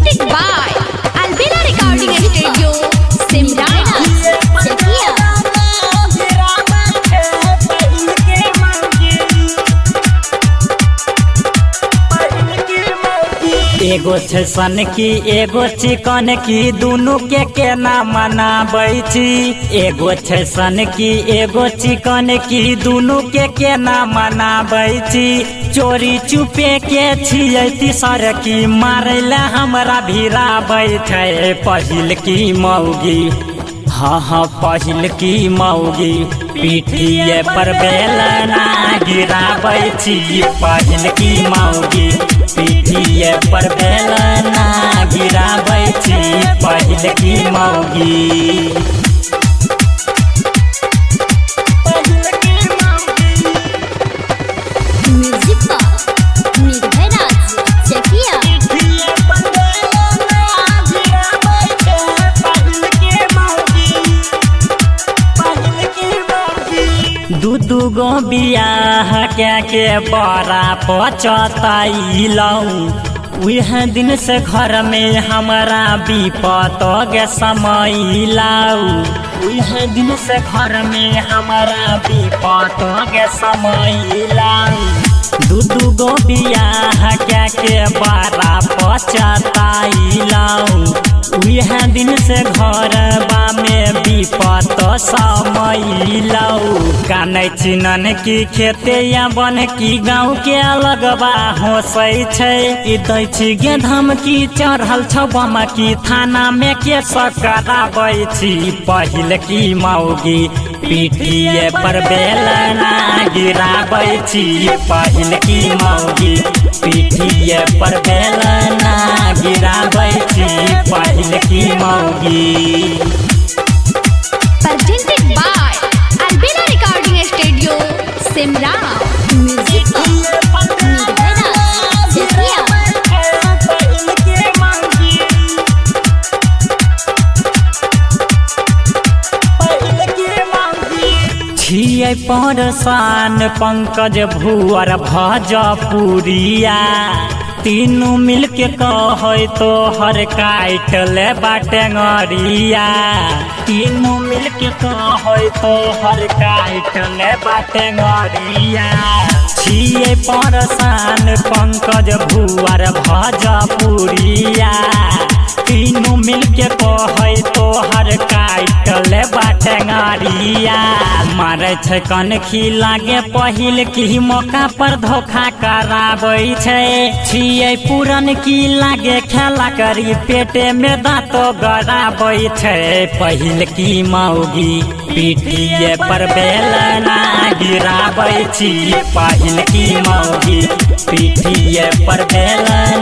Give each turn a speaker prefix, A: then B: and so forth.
A: Presented by Albina Recording Studio, Simrana, Chakia.
B: एगो छै सन की एगो चिकन की दुनू के केना मनाबै छी। एगो छै सन की एगो चिकन की दुनू के केना मनाबै छी। चोरी चुपे के छियै तीसर की मारै ले हमरा भिड़ाबै छै। पहिल की मौगी हाँ पहिल की मौगी पीठिए पर बेलना गिराबै छी। पहिल की मौगी पीठिए पर बेलना गिराबै छी। पहिल की मौगी
A: Music Box, Nirvana, Chakia.
B: दू गो बियाह के बड़ा पचतैलौं। उह दिन से घर में हमारा विपत गे समैलौ। उह दिन से घर में हमारा विपत गे समैलौ। दू गो बियाह के बड़ा पचतैलौं। उह दिन से घरबा में विपत समैलौ। कानै चिनन की खेते या बन की गाँव के अलगबा होसै छै। ई दै छी गे धमकी चढ़ल छौ बम की थाना में केस कराबै छी। पहिल की मौगी पीठिए पर बेलना गिराबै छी। पहिल की मौगी पीठिए पर बेलना गिराबै छी। पहिल की मौगी
A: Presented by Albina Recording Studio, Simrana. Music Box, Nirvana, Chakia.
B: छियै परसान पंकज भुअर भजपुरिया। तीनू मिलके कहै तोहर काट ले बाटेंगरिया। तीनू मिलके कहै तोहर काट ले बाटेंगरिया। छियै परसान पंकज भुअर भजपुरिया। तीनू मिलके कहै तोहर काट ले बाटेंगरिया। मारै छै कनखी लागे पहिल की मौका पर धोखा कराबै छै। छियै पुरन की लागे खेला करी पेटे में दाँतो गड़ाबै छै। पहिल की मौगी पीठिए पर बेलना गिराबै छी। पहिल की मौगी पीठिए पर बेलना